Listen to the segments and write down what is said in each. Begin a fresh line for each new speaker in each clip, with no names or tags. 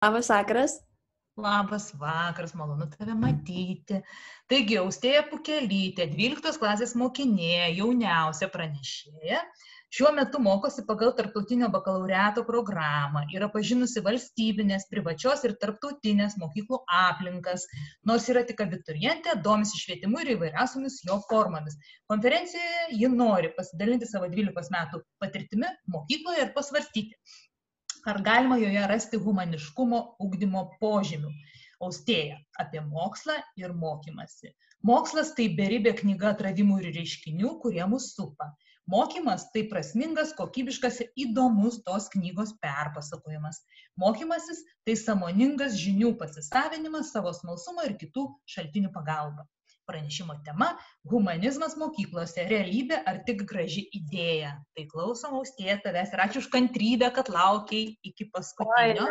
Labas vakaras.
Labas vakaras, malonu tave matyti. Taigi, Austėja Pukelytė, 12 klasės mokinė, jauniausia pranešėja, šiuo metu mokosi pagal tarptautinio bakalaureato programą, yra pažinusi valstybinės, privačios ir tarptautinės mokyklų aplinkas, nors yra tik abiturientė, domisi švietimu ir įvairiausiomis jo formomis. Konferencijoje ji nori pasidalinti savo 12 metų patirtimi mokykloje ir pasvarstyti, ar galima joje rasti humaniškumo ugdymo požymių. Austėja apie mokslą ir mokymasi. Mokslas tai beribė knyga atradimų ir reiškinių, kurie mus supa. Mokymas tai prasmingas, kokybiškas ir įdomus tos knygos perpasakojimas. Mokymasis tai sąmoningas žinių pasisavinimas savo smalsumo ir kitų šaltinių pagalba. Pranešimo tema – humanizmas mokyklose, realybė ar tik graži idėja. Tai klausom, Austėja, tavęs ir ačiū už kantrybę, kad laukiai iki paskutinio.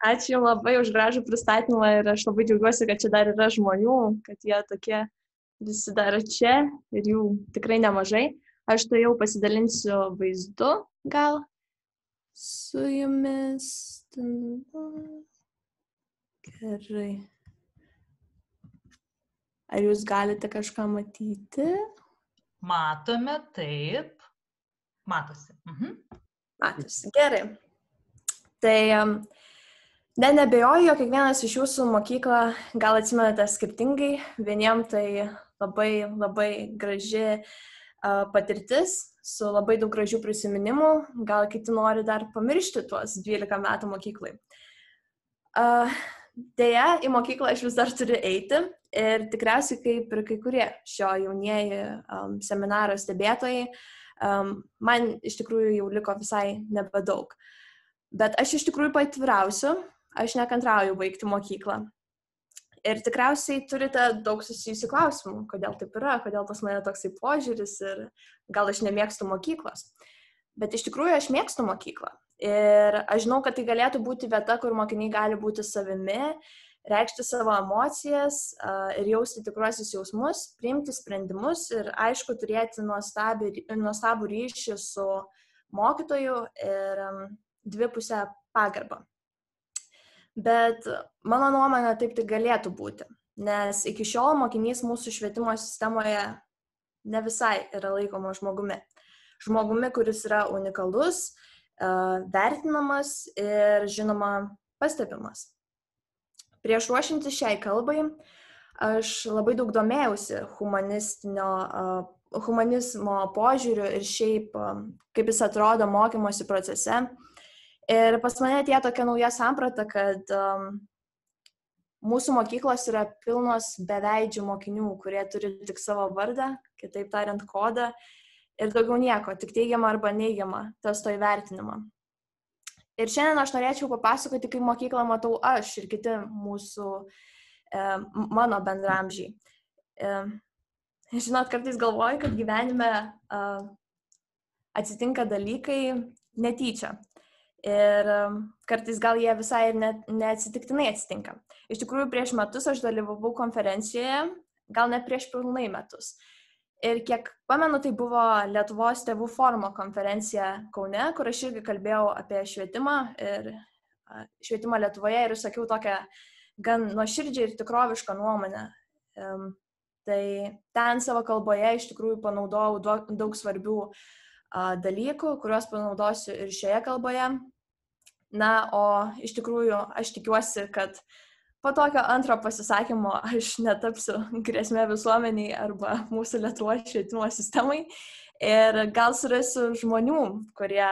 Ačiū Jums labai už gražų pristatymą ir aš labai džiaugiuosi, kad čia dar yra žmonių, kad jie tokie visi dar čia ir jų tikrai nemažai. Aš tai jau pasidalinsiu vaizdu gal su Jumis. Gerai. Ar Jūs galite kažką matyti?
Matome, taip. Matosi.
Matosi. Gerai. Tai nebejoju, jog kiekvienas iš Jūsų mokyklą gal atsimenate skirtingai. Vieniem tai labai graži patirtis su labai daug gražių prisiminimų. Gal kiti nori dar pamiršti tuos 12 metų mokyklai. Deja, į mokyklą aš vis dar turiu eiti ir tikriausiai kaip ir kai kurie šio jaunieji seminaro stebėtojai, man iš tikrųjų jau liko visai nebedaug. Bet aš iš tikrųjų paatvirausiu, aš nekantrauju baigti mokyklą. Ir tikriausiai turite daug susijusių klausimų, kodėl taip yra, kodėl pas mane toksai požiūris ir gal aš nemėgstu mokyklos. Bet iš tikrųjų aš mėgstu mokyklą. Ir aš žinau, kad tai galėtų būti vieta, kur mokiniai gali būti savimi, reikšti savo emocijas ir jausti tikruosius jausmus, priimti sprendimus ir aišku turėti nuostabų ryšį su mokytoju ir dvipusę pagarbą. Bet mano nuomonė taip tai galėtų būti, nes iki šiol mokinys mūsų švietimo sistemoje ne visai yra laikomas žmogumi. Žmogumi, kuris yra unikalus, vertinamas ir, žinoma, pastebimas. Prieš ruošiantis šiai kalbai, aš labai daug domėjausi humanizmo požiūriu ir šiaip, kaip jis atrodo mokymosi procese. Ir pas mane atėjo tokia nauja samprata, kad mūsų mokyklos yra pilnos beveidžių mokinių, kurie turi tik savo vardą, kitaip tariant kodą, ir daugiau nieko, tik teigiamą arba neigiamą testo įvertinimą. Ir šiandien aš norėčiau papasakoti, kaip mokyklą matau aš ir kiti mano bendramžiai. Žinot, kartais galvoju, kad gyvenime atsitinka dalykai netyčia. Ir kartais gal jie visai ir neatsitiktinai atsitinka. Iš tikrųjų, prieš metus aš dalyvavau konferencijoje, gal net prieš pilnai metus. Ir kiek pamenu, tai buvo Lietuvos tėvų forumo konferencija Kaune, kur aš irgi kalbėjau apie švietimą Lietuvoje ir sakiau tokią gan nuoširdžią ir tikrovišką nuomonę. Tai ten savo kalboje iš tikrųjų panaudojau daug svarbių dalykų, kuriuos panaudosiu ir šioje kalboje. Na, o iš tikrųjų aš tikiuosi, kad po tokio antro pasisakymo aš netapsiu grėsmė visuomeniai arba mūsų Lietuvos švietimo sistemai ir gal surasiu žmonių, kurie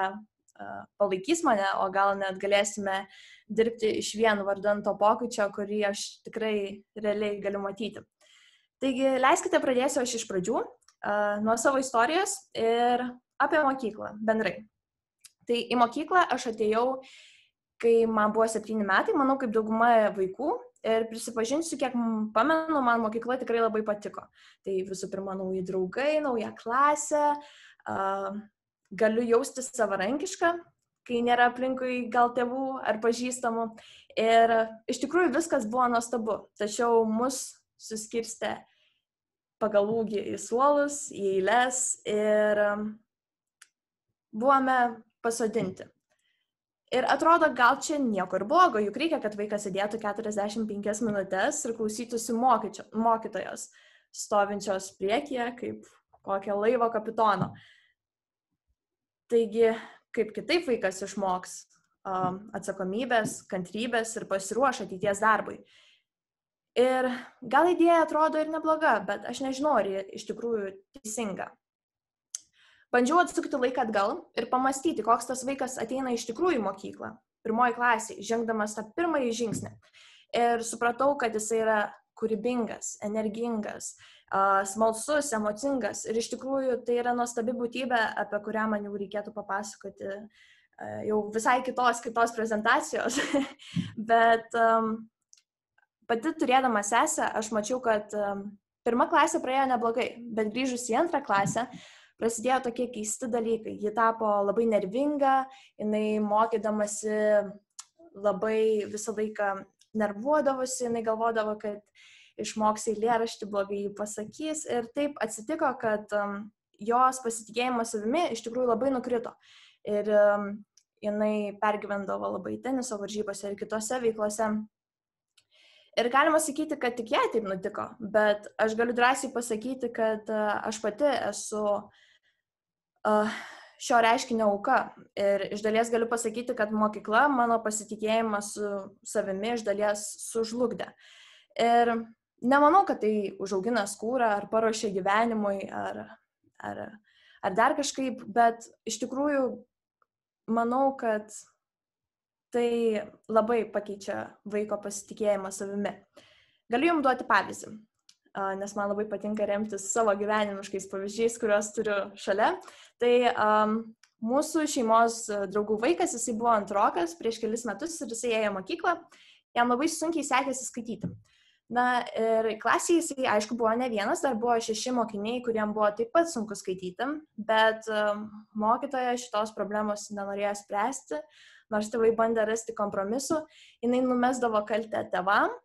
palaikys mane, o gal net galėsime dirbti iš vien vardan to pokyčio, kurį aš tikrai realiai galiu matyti. Taigi, leiskite pradėsiu aš iš pradžių, nuo savo istorijos ir apie mokyklą bendrai. Tai į mokyklą aš atėjau, kai man buvo 7 metai, manau, kaip dauguma vaikų. Ir prisipažinsiu, kiek pamenu, man mokykla tikrai labai patiko. Tai visų pirma, nauji draugai, nauja klasė, galiu jaustis savarankišką, kai nėra aplinkui gal tėvų ar pažįstamų. Ir iš tikrųjų viskas buvo nuostabu. Tačiau mus suskirstė pagal ūgį į suolus, į eiles ir buvome pasodinti. Ir atrodo, gal čia nieko ir blogo, juk reikia, kad vaikas sėdėtų 45 minutės ir klausytųsi mokytojos, stovinčios priekyje kaip kokio laivo kapitono. Taigi, kaip kitaip vaikas išmoks atsakomybės, kantrybės ir pasiruoš ateities darbui. Ir gal idėja atrodo ir nebloga, bet aš nežinau, ar ji iš tikrųjų teisinga. Bandžiau atsukti laiką atgal ir pamastyti, koks tas vaikas ateina iš tikrųjų į mokyklą, 1 klasėje, žengdamas tą pirmąjį žingsnį. Ir supratau, kad jis yra kūrybingas, energingas, smalsus, emocingas. Ir iš tikrųjų tai yra nuostabi būtybė, apie kurią man jau reikėtų papasakoti jau visai kitos prezentacijos. Bet pati turėdama sesę, aš mačiau, kad 1 klasė praėjo neblogai, bet grįžus į 2 klasę, prasidėjo tokie keisti dalykai. Ji tapo labai nervinga, jinai mokydamasi labai visą laiką nervuodavosi, jinai galvodavo, kad išmoks eilėraštį, blogai jį pasakys. Ir taip atsitiko, kad jos pasitikėjimas savimi iš tikrųjų labai nukrito. Ir jinai pergyvendavo labai teniso varžybose ir kitose veiklose. Ir galima sakyti, kad tik jai taip nutiko, bet aš galiu drąsiai pasakyti, kad aš pati esu šio reiškinio auka. Ir iš dalies galiu pasakyti, kad mokykla mano pasitikėjimą su savimi iš dalies sužlugdė. Ir nemanau, kad tai užaugina skūrą ar paruošia gyvenimui ar dar kažkaip, bet iš tikrųjų manau, kad tai labai pakeičia vaiko pasitikėjimą savimi. Galiu jums duoti pavyzdį, nes man labai patinka remtis savo gyvenimiškais pavyzdžiais, kuriuos turiu šalia. Tai mūsų šeimos draugų vaikas, jisai buvo 2-okas prieš kelis metus ir jisai ėjo į mokyklą, jam labai sunkiai sekėsi skaityti. Na ir klasėje jisai, aišku, buvo ne vienas, dar buvo 6 mokiniai, kuriem buvo taip pat sunku skaityti, bet mokytoja šitos problemos nenorėjo spręsti, nors tėvai bandė rasti kompromisų, jinai numesdavo kaltę tėvam.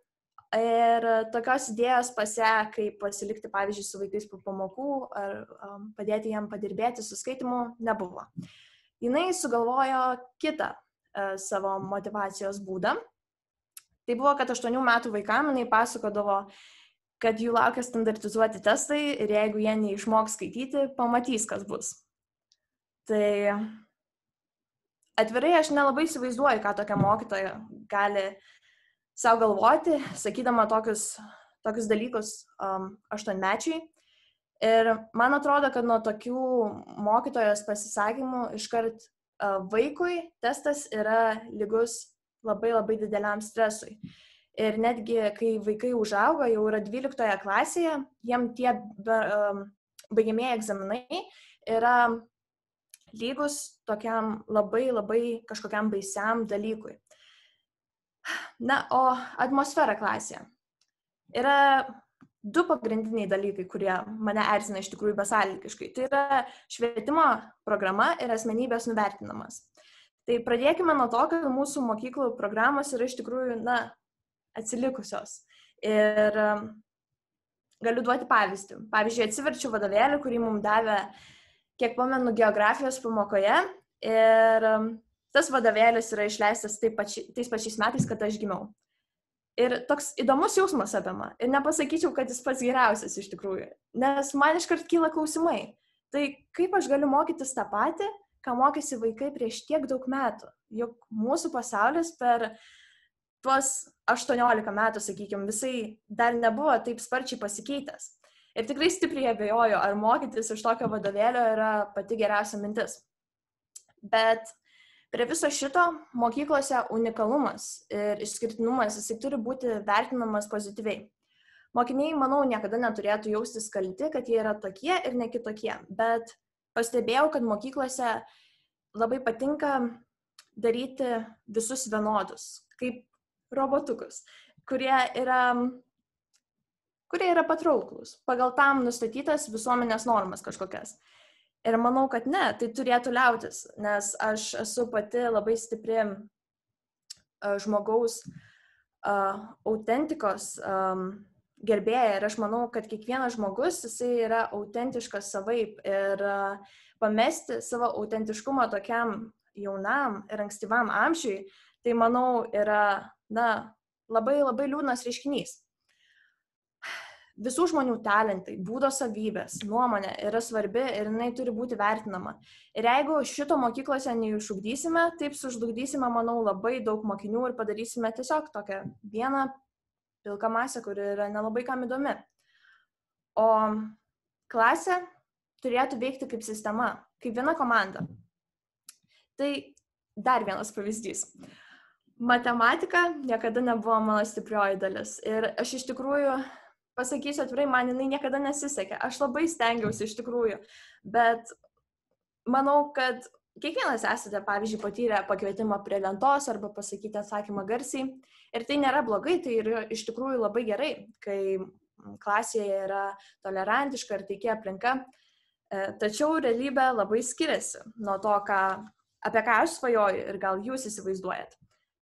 Ir tokios idėjos pas ją, kaip pasilikti, pavyzdžiui, su vaikais po pamokų ar padėti jam padirbėti su skaitimu, nebuvo. Jinai sugalvojo kitą savo motivacijos būdą. Tai buvo, kad 8 metų vaikam jinai pasakodavo, kad jų laukia standartizuoti testai ir jeigu jie neišmoks skaityti, pamatys, kas bus. Tai atvirai aš nelabai įsivaizduoju, ką tokia mokytoja gali savo galvoti, sakydama tokius dalykus 8-mečiai. Ir man atrodo, kad nuo tokių mokytojos pasisakymų iškart vaikui testas yra lygus labai labai dideliam stresui. Ir netgi, kai vaikai užauga, jau yra 12 klasėje, jiem tie baigiamieji egzaminai yra lygus tokiam labai labai kažkokiam baisiam dalykui. Na, o atmosfera klasėje. Yra 2 pagrindiniai dalykai, kurie mane erzina iš tikrųjų besąlygiškai. Tai yra švietimo programa ir asmenybės nuvertinamas. Tai pradėkime nuo to, kad mūsų mokyklų programos yra iš tikrųjų, atsilikusios. Ir galiu duoti pavyzdį. Pavyzdžiui, atsiverčiu vadovėlį, kurį mums davė, kiek pamenu, geografijos pamokoje. Ir tas vadovėlis yra išleistas tais pačiais metais, kad aš gimiau. Ir toks įdomus jausmas apima. Ir nepasakyčiau, kad jis pats geriausias iš tikrųjų. Nes man iškart kyla klausimai. Tai kaip aš galiu mokytis tą patį, ką mokėsi vaikai prieš tiek daug metų? Juk mūsų pasaulis per tuos 18 metų, sakykime, visai dar nebuvo taip sparčiai pasikeitęs. Ir tikrai stipriai abejoju, ar mokytis iš tokio vadovėlio yra pati geriausia mintis. Bet prie viso šito mokyklose unikalumas ir išskirtinumas, jisai turi būti vertinamas pozityviai. Mokiniai, manau, niekada neturėtų jaustis kalti, kad jie yra tokie ir ne kitokie, bet pastebėjau, kad mokyklose labai patinka daryti visus vienodus, kaip robotukus, kurie yra patrauklūs, pagal tam nustatytas visuomenės normas kažkokias. Ir manau, kad ne, tai turėtų liautis, nes aš esu pati labai stipri žmogaus autentikos gerbėja ir aš manau, kad kiekvienas žmogus, jisai yra autentiškas savaip ir pamesti savo autentiškumą tokiam jaunam ir ankstyvam amžiui, tai manau yra, labai labai liūdnas reiškinys. Visų žmonių talentai, būdo savybės, nuomonė yra svarbi ir jinai turi būti vertinama. Ir jeigu šito mokyklose neišugdysime, taip sužlugdysime, manau, labai daug mokinių ir padarysime tiesiog tokią vieną pilką masę, kuri yra nelabai kam įdomi. O klasė turėtų veikti kaip sistema, kaip viena komanda. Tai dar vienas pavyzdys. Matematika niekada nebuvo mano stiprioji dalis. Ir aš iš tikrųjų pasakysiu atvirai, man jinai niekada nesisekė. Aš labai stengiausi iš tikrųjų, bet manau, kad kiekvienas esate, pavyzdžiui, patyrę pakvietimą prie lentos arba pasakyti atsakymą garsiai. Ir tai nėra blogai, tai yra iš tikrųjų labai gerai, kai klasėje yra tolerantiška ir taikia aplinka. Tačiau realybė labai skiriasi nuo to, apie ką aš svajoju ir gal jūs įsivaizduojat.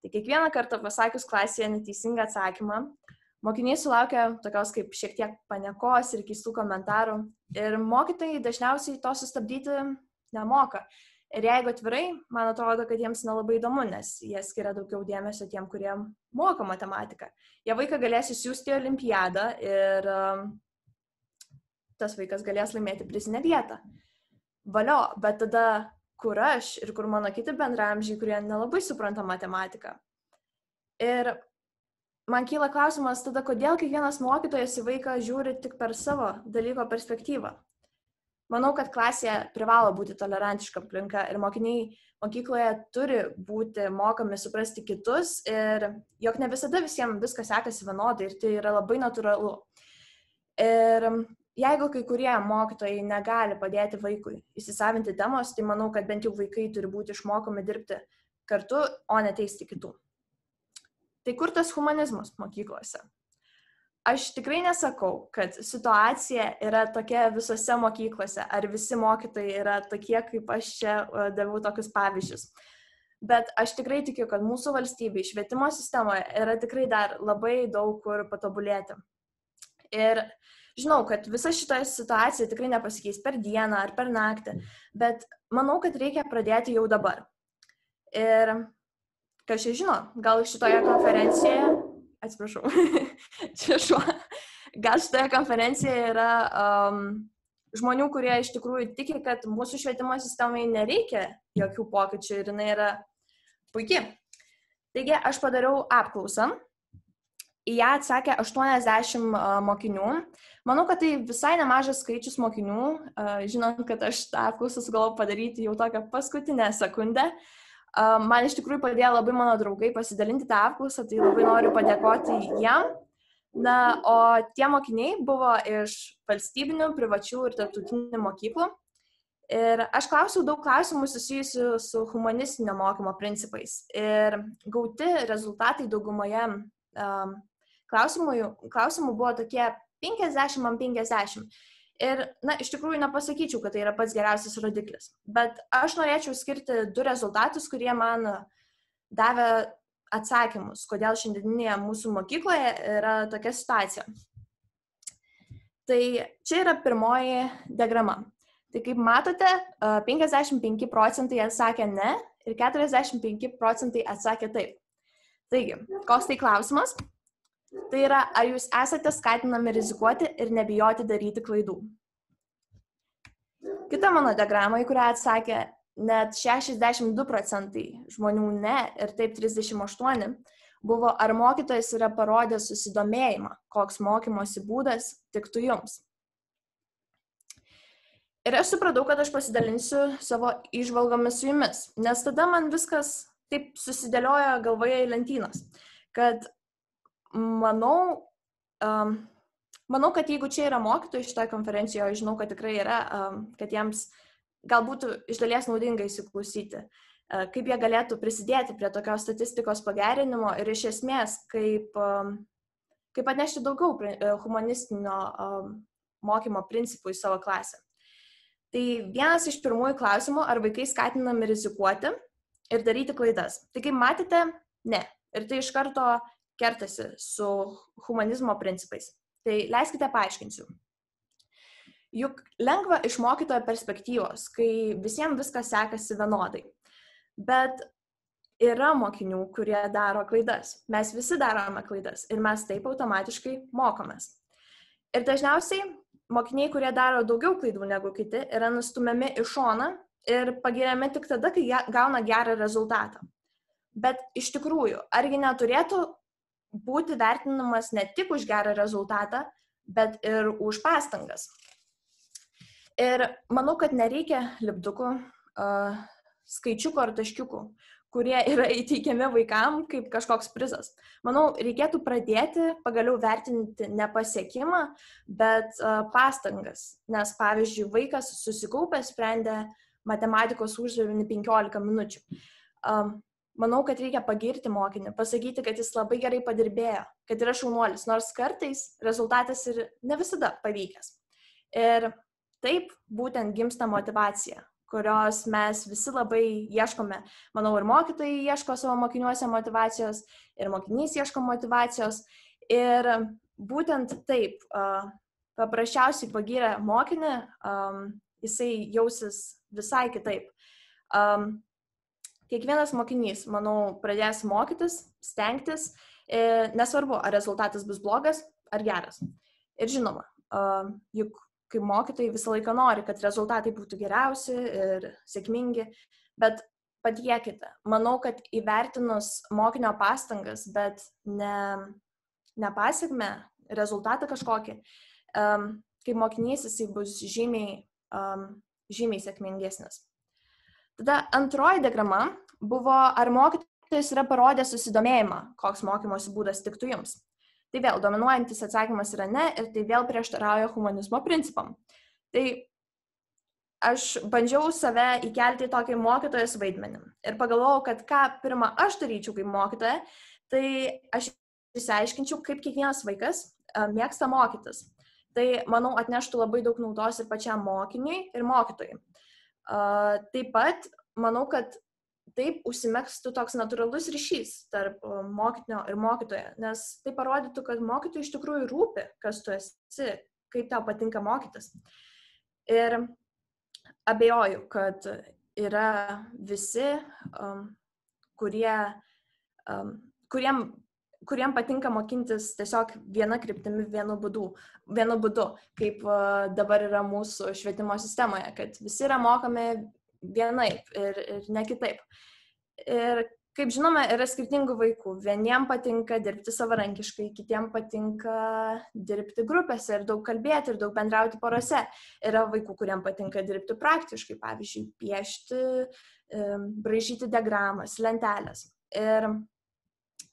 Tai kiekvieną kartą pasakius klasėje neteisingą atsakymą, mokiniai sulaukia tokios kaip šiek tiek paniekos ir keistų komentarų ir mokytojai dažniausiai to sustabdyti nemoka. Ir jeigu atvirai, man atrodo, kad jiems nelabai įdomu, nes jie skiria daugiau dėmesio tiem, kurie moka matematiką. Jie vaiką galės įsiųsti į olimpiadą ir tas vaikas galės laimėti prizinę vietą. Valio, bet tada kur aš ir kur mano kiti bendraamžiai, kurie nelabai supranta matematiką. Ir man kyla klausimas tada, kodėl kiekvienas mokytojas į vaiką žiūri tik per savo dalyko perspektyvą. Manau, kad klasėje privalo būti tolerantiška aplinka ir mokiniai mokykloje turi būti mokomi suprasti kitus ir jog ne visada visiems viskas sekasi vienodai ir tai yra labai natūralu. Ir jeigu kai kurie mokytojai negali padėti vaikui įsisavinti temos, tai manau, kad bent jau vaikai turi būti išmokomi dirbti kartu, o ne teisti kitų. Tai kur tas humanizmas mokyklose? Aš tikrai nesakau, kad situacija yra tokia visose mokyklose, ar visi mokytojai yra tokie, kaip aš čia daviau tokius pavyzdžius. Bet aš tikrai tikiu, kad mūsų valstybėje, švietimo sistemoje yra tikrai dar labai daug kur patobulėti. Ir žinau, kad visa šita situacija tikrai nepasikeis per dieną ar per naktį, bet manau, kad reikia pradėti jau dabar. Ir kas čia žino, gal šitoje konferencijoje, atsiprašau, gal šitoje konferencijoje yra žmonių, kurie iš tikrųjų tiki, kad mūsų švietimo sistemai nereikia jokių pokyčių ir jinai yra puikiai. Taigi aš padariau apklausą, į ją atsakė 80 mokinių. Manau, kad tai visai nemažas skaičius mokinių, žinant, kad aš tą apklausą sugalvojau padaryti jau tokią paskutinę sekundę. Man iš tikrųjų padėjo labai mano draugai pasidalinti tą apklausą, tai labai noriu padėkoti jiem. Na, o tie mokiniai buvo iš valstybinių, privačių ir tarptautinių mokyklų. Ir aš klausiau daug klausimų susijusių su humanistinio mokymo principais. Ir gauti rezultatai daugumoje klausimų buvo tokie 50/50. Ir, iš tikrųjų nepasakyčiau, kad tai yra pats geriausias rodiklis. Bet aš norėčiau skirti 2 rezultatus, kurie man davė atsakymus, kodėl šiandieninėje mūsų mokykloje yra tokia situacija. Tai čia yra pirmoji diagrama. Tai kaip matote, 55% atsakė ne ir 45% atsakė taip. Taigi, koks tai klausimas? Tai yra, ar jūs esate skatinami rizikuoti ir nebijoti daryti klaidų. Kita mano diagrama, į kurią atsakė net 62% žmonių ne ir taip 38%, buvo, ar mokytojas yra parodęs susidomėjimą, koks mokymosi būdas tiktų jums. Ir aš supratau, kad aš pasidalinsiu savo įžvalgomis su jumis, nes tada man viskas taip susidėliojo galvoje į lentynas, kad manau, kad jeigu čia yra mokytojai šitoje konferencijoje, žinau, kad tikrai yra, kad jiems galbūt iš dalies naudinga įsiklausyti, kaip jie galėtų prisidėti prie tokios statistikos pagerinimo ir iš esmės, kaip atnešti daugiau humanistinio mokymo principų į savo klasę. Tai vienas iš pirmųjų klausimų, ar vaikai skatinami rizikuoti ir daryti klaidas. Tai kaip matėte, ne. Ir tai iš karto kertasi su humanizmo principais. Tai leiskite paaiškinsiu. Juk lengva iš mokytojo perspektyvos, kai visiems viskas sekasi vienodai. Bet yra mokinių, kurie daro klaidas. Mes visi darome klaidas ir mes taip automatiškai mokomės. Ir dažniausiai mokiniai, kurie daro daugiau klaidų negu kiti, yra nustumiami į šoną ir pagiriami tik tada, kai gauna gerą rezultatą. Bet iš tikrųjų, argi neturėtų būti vertinamas ne tik už gerą rezultatą, bet ir už pastangas. Ir manau, kad nereikia lipdukų, skaičiukų ar taškiukų, kurie yra įteikiami vaikam kaip kažkoks prizas. Manau, reikėtų pradėti pagaliau vertinti ne pasiekimą, bet pastangas. Nes, pavyzdžiui, vaikas susikaupęs sprendė matematikos uždavinį 15 minučių. Manau, kad reikia pagirti mokinį, pasakyti, kad jis labai gerai padirbėjo, kad yra šaunuolis, nors kartais rezultatas ir ne visada pavykęs. Ir taip būtent gimsta motyvacija, kurios mes visi labai ieškome. Manau, ir mokytojai ieško savo mokiniuose motyvacijos, ir mokinys ieško motyvacijos. Ir būtent taip, paprasčiausiai pagyrę mokinį, jisai jausis visai kitaip. Kiekvienas mokinys, manau, pradės mokytis, stengtis, nesvarbu, ar rezultatas bus blogas ar geras. Ir žinoma, juk kaip mokytojai visą laiką nori, kad rezultatai būtų geriausi ir sėkmingi, bet patiekite. Manau, kad įvertinus mokinio pastangas, bet ne pasiekmę, rezultatą kažkokį, kaip mokinys jisai bus žymiai sėkmingesnis. Tada antroji diagrama buvo, ar mokytojas yra parodęs susidomėjimą, koks mokymosi būdas tiktų jums. Tai vėl dominuojantis atsakymas yra ne ir tai vėl prieštarauja humanizmo principam. Tai aš bandžiau save įkelti į tokį mokytojos vaidmenį ir pagalvojau, kad ką pirmą aš daryčiau kaip mokytoja, tai aš išsiaiškinčiau, kaip kiekvienas vaikas mėgsta mokytis. Tai, manau, atneštų labai daug naudos ir pačiam mokiniui ir mokytojui. Taip pat, manau, kad taip užsimegstų toks natūralus ryšys tarp mokinio ir mokytojo, nes tai parodytų, kad mokytojui iš tikrųjų rūpi, kas tu esi, kaip tau patinka mokytis. Ir abejoju, kad yra visi, kuriem patinka mokintis tiesiog viena kryptimi, vienu būdu, kaip dabar yra mūsų švietimo sistemoje, kad visi yra mokami vienaip ir ne kitaip. Ir kaip žinome, yra skirtingų vaikų. Vieniem patinka dirbti savarankiškai, kitiem patinka dirbti grupėse ir daug kalbėti ir daug bendrauti porose. Yra vaikų, kuriem patinka dirbti praktiškai, pavyzdžiui, piešti, braižyti diagramas, lentelės. Ir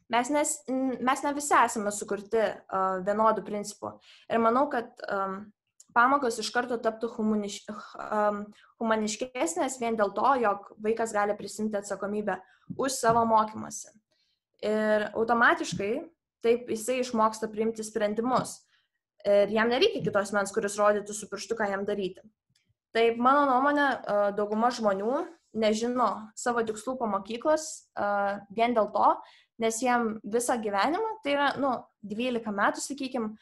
mes ne visi esame sukurti vienodų principų. Ir manau, kad pamokos iš karto taptų humaniškesnės vien dėl to, jog vaikas gali prisimti atsakomybę už savo mokymąsi. Ir automatiškai taip jisai išmoksta priimti sprendimus. Ir jam nereikia kitos mens, kuris rodytų su pirštu, ką jam daryti. Taip, mano nuomonė, dauguma žmonių nežino savo tikslų po mokyklos vien dėl to, nes jiem visą gyvenimą, tai yra, 12 metų, sakykime,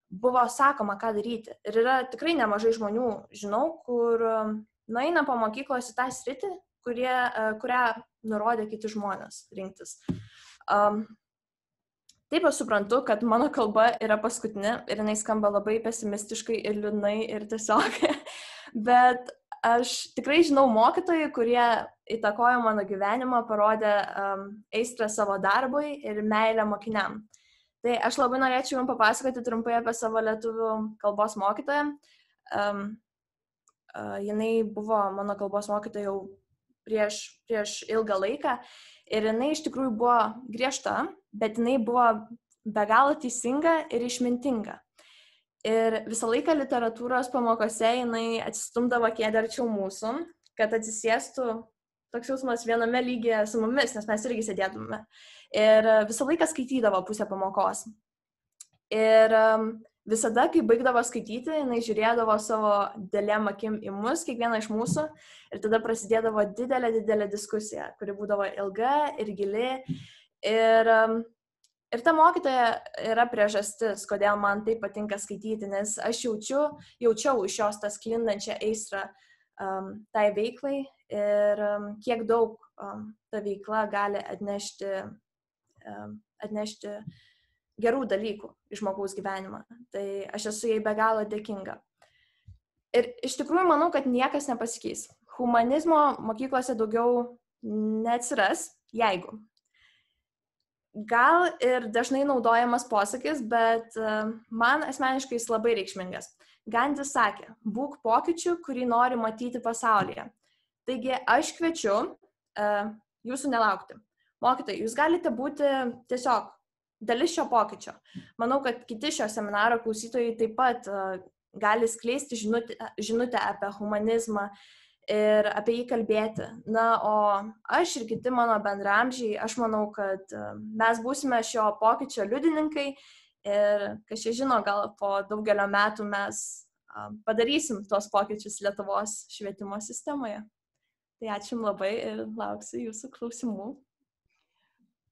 buvo sakoma, ką daryti. Ir yra tikrai nemažai žmonių, žinau, kur nueina po mokyklos į tą sritį, kurią nurodė kiti žmonės rinktis. Taip aš suprantu, kad mano kalba yra paskutinė ir jinai skamba labai pesimistiškai ir liūdnai ir tiesiog, bet aš tikrai žinau mokytojų, kurie įtakojo mano gyvenimą, parodė aistrą savo darbui ir meilę mokiniam. Tai aš labai norėčiau jums papasakoti trumpai apie savo lietuvių kalbos mokytoją. Jinai buvo mano kalbos mokytoja jau prieš ilgą laiką ir jinai iš tikrųjų buvo griežta, bet jinai buvo be galo teisinga ir išmintinga. Ir visą laiką literatūros pamokose jinai atsistumdavo kėdę arčiau mūsų, kad atsisėstų toks jausmas viename lygyje su mumis, nes mes irgi sėdėtume. Ir visą laiką skaitydavo pusę pamokos. Ir visada, kai baigdavo skaityti, jinai žiūrėdavo savo didelėm akim į mus, kiekvieną iš mūsų, ir tada prasidėdavo didelė diskusija, kuri būdavo ilga ir gili. Ir ta mokytoja yra priežastis, kodėl man taip patinka skaityti, nes aš jaučiau iš jos tą sklindančią aistrą tai veiklai ir kiek daug ta veikla gali atnešti gerų dalykų į žmogaus gyvenimą. Tai aš esu jai be galo dėkinga. Ir iš tikrųjų manau, kad niekas nepasikeis. Humanizmo mokyklose daugiau neatsiras, jeigu. Gal ir dažnai naudojamas posakis, bet man asmeniškai jis labai reikšmingas. Gandis sakė, būk pokyčiu, kurį nori matyti pasaulyje. Taigi aš kviečiu jūsų nelaukti. Mokytojai, jūs galite būti tiesiog dalis šio pokyčio. Manau, kad kiti šio seminaro klausytojai taip pat gali skleisti žinutę apie humanizmą ir apie jį kalbėti. Na, o aš ir kiti mano bendraamžiai, aš manau, kad mes būsime šio pokyčio liudininkai ir, kas čia žino, gal po daugelio metų mes padarysim tos pokyčius Lietuvos švietimo sistemoje. Tai ačiū jums labai ir lauksiu jūsų klausimų.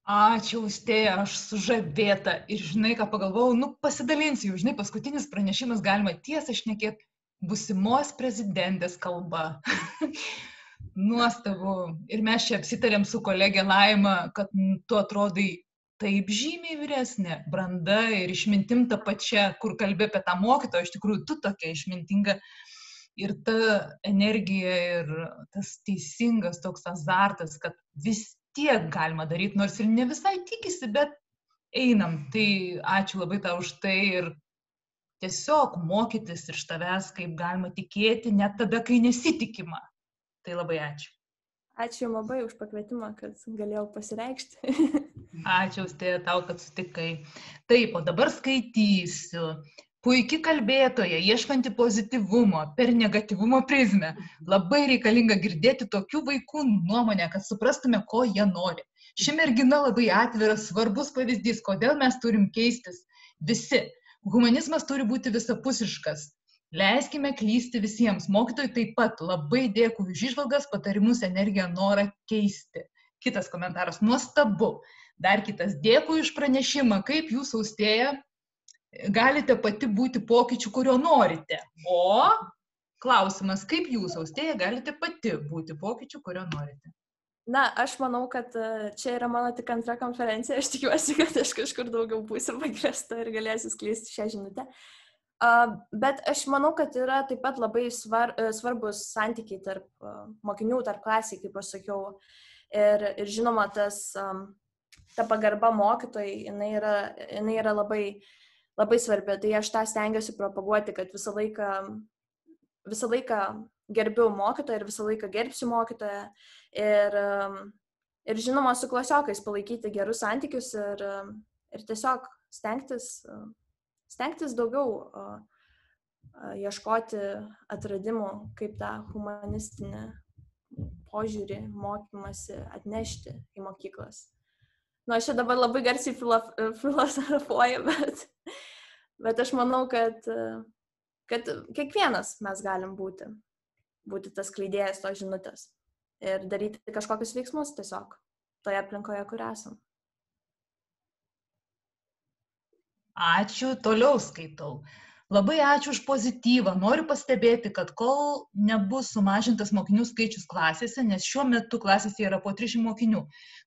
Ačiū, Austėja, aš sužavėta ir žinai, ką pagalvojau, pasidalinsiu, žinai, paskutinis pranešimas galima tiesiai šnekėti būsimos prezidentės kalba. Nuostabu. Ir mes čia apsitarėm su kolegė Laima, kad tu atrodai taip žymiai vyresnė, branda ir išmintim ta pačia, kur kalbė apie tą mokytoją, iš tikrųjų tu tokia išmintinga. Ir ta energija ir tas teisingas toks azartas, kad vis tiek galima daryti, nors ir ne visai tikisi, bet einam. Tai ačiū labai tau už tai ir tiesiog mokytis iš tavęs, kaip galima tikėti, net tada, kai nesitikima. Tai labai ačiū.
Ačiū labai už pakvietimą, kad galėjau pasireikšti.
Ačiū, Austėja, tau, kad sutikai. Taip, o dabar skaitysiu. Puiki kalbėtoja, ieškanti pozityvumo per negatyvumo prizmę. Labai reikalinga girdėti tokių vaikų nuomonę, kad suprastume, ko jie nori. Ši mergina labai atviras, svarbus pavyzdys, kodėl mes turim keistis visi. Humanizmas turi būti visapusiškas. Leiskime klysti visiems. Mokytojai taip pat labai dėkui už įžvalgas, patarimus, energiją, norą keisti. Kitas komentaras. Nuostabu. Dar kitas. Dėkui už pranešimą. Kaip jūs, Austėja, galite pati būti pokyčiu, kurio norite. O klausimas, kaip jūs, Austėja, galite pati būti pokyčiu, kurio norite?
Na, aš manau, kad čia yra mano tik antra konferencija. Aš tikiuosi, kad aš kažkur daugiau būsiu pakviesta ir galėsiu skleisti šią žinutę. Bet aš manau, kad yra taip pat labai svarbus santykiai tarp mokinių, tarp klasiai, kaip aš sakiau. Ir žinoma, ta pagarba mokytojai, jinai yra labai, labai svarbi. Tai aš tą stengiuosi propaguoti, kad visą laiką gerbiu mokytoją ir visą laiką gerbsiu mokytoją. Ir žinoma, su klasiokais palaikyti gerus santykius ir tiesiog stengtis daugiau ieškoti atradimų, kaip tą humanistinį požiūrį, mokymasi atnešti į mokyklas. Nu, aš čia dabar labai garsiai filosofuoju, bet aš manau, kad kiekvienas mes galim būti tas skleidėjas tos žinutės ir daryti kažkokius veiksmus tiesiog toje aplinkoje, kur esam.
Ačiū, toliau skaitau. Labai ačiū už pozityvą. Noriu pastebėti, kad kol nebus sumažintas mokinių skaičius klasėse, nes šiuo metu klasėse yra po 300 mokinių,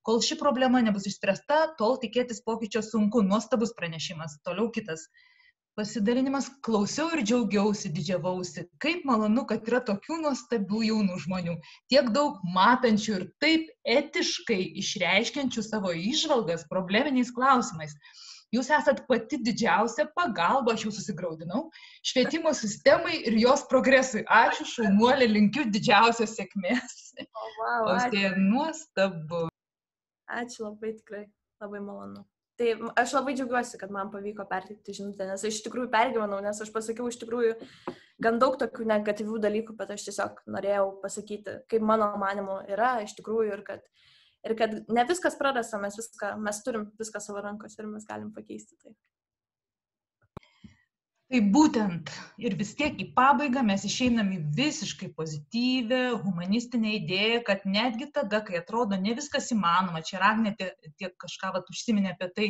kol ši problema nebus išspręsta, tol tikėtis pokyčio sunku. Nuostabus pranešimas. Toliau kitas. Pasidalinimas. Klausiau ir džiaugiausi, didžiavausi. Kaip malonu, kad yra tokių nuostabių jaunų žmonių, tiek daug matančių ir taip etiškai išreiškiančių savo įžvalgas probleminiais klausimais. Jūs esat pati didžiausia pagalba, aš jau susigraudinau, švietimo sistemai ir jos progresui. Ačiū, šaunuolė, linkiu didžiausios sėkmės.
Wow,
Austėja, nuostabu.
Ačiū labai, tikrai, labai malonu. Tai aš labai džiaugiuosi, kad man pavyko perteikti žinutę, nes aš iš tikrųjų pergyvenau, nes aš pasakiau iš tikrųjų gan daug tokių negatyvių dalykų, bet aš tiesiog norėjau pasakyti, kaip mano manymu yra iš tikrųjų ir kad ne viskas prarasta, mes turim viską savo rankose ir mes galim pakeisti tai.
Tai būtent ir vis tiek į pabaigą mes išeinam į visiškai pozityvę, humanistinę idėją, kad netgi tada, kai atrodo ne viskas įmanoma, čia Ragnė tiek kažką užsiminė apie tai,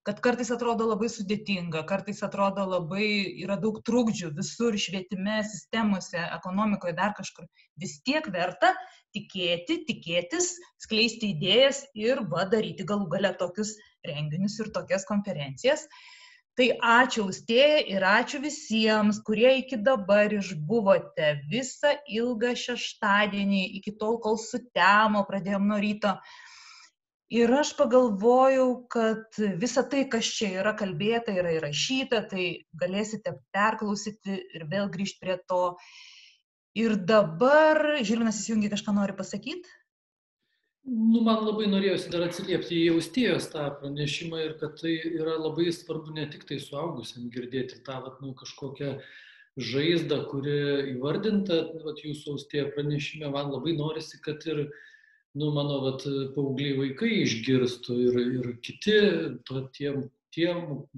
kad kartais atrodo labai sudėtinga, kartais atrodo labai yra daug trukdžių visur švietime, sistemose, ekonomikoje, dar kažkur. Vis tiek verta tikėtis, skleisti idėjas ir daryti galų gale tokius renginius ir tokias konferencijas. Tai ačiū Austėja ir ačiū visiems, kurie iki dabar išbuvote visą ilgą šeštadienį, iki tol, kol sutemo, pradėjom nuo ryto. Ir aš pagalvojau, kad visa tai, kas čia yra kalbėta, yra įrašyta, tai galėsite perklausyti ir vėl grįžti prie to. Ir dabar, Žilvinas įsijungi, kažką nori pasakyti?
Man labai norėjosi dar atsiliepti į Austėjos tą pranešimą ir kad tai yra labai svarbu ne tik tai suaugusiam girdėti tą kažkokią žaizdą, kuri įvardinta, jūsų Austėja pranešime, man labai norisi, kad ir mano paaugliai vaikai išgirstų ir kiti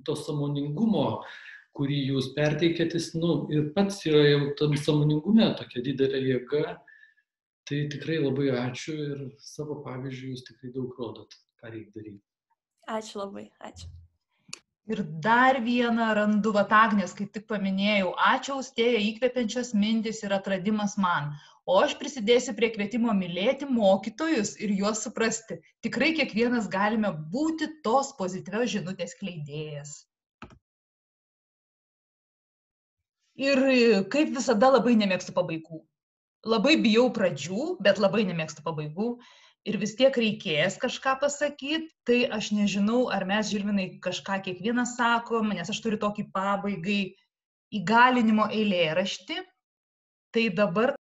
to sąmoningumo, kurį jūs perteikėtis, ir pats yra jau tam sąmoningume tokia didelė jėga. Tai tikrai labai ačiū ir savo pavyzdžių jūs tikrai daug rodot, ką reikia daryti.
Ačiū labai, ačiū.
Ir dar vieną randu, Agnės, kaip tik paminėjau, ačiū Austėja, įkvepiančios mintis ir atradimas man. O aš prisidėsiu prie kvietimo mylėti mokytojus ir juos suprasti. Tikrai kiekvienas galime būti tos pozityvios žinutės skleidėjas. Ir kaip visada labai nemėgstu pabaigų. Labai bijau pradžių, bet labai nemėgstu pabaigų. Ir vis tiek reikės kažką pasakyti, tai aš nežinau, ar mes, Žilvinai, kažką kiekvienas sakom, nes aš turiu tokį pabaigai įgalinimo eilėraštį. Tai dabar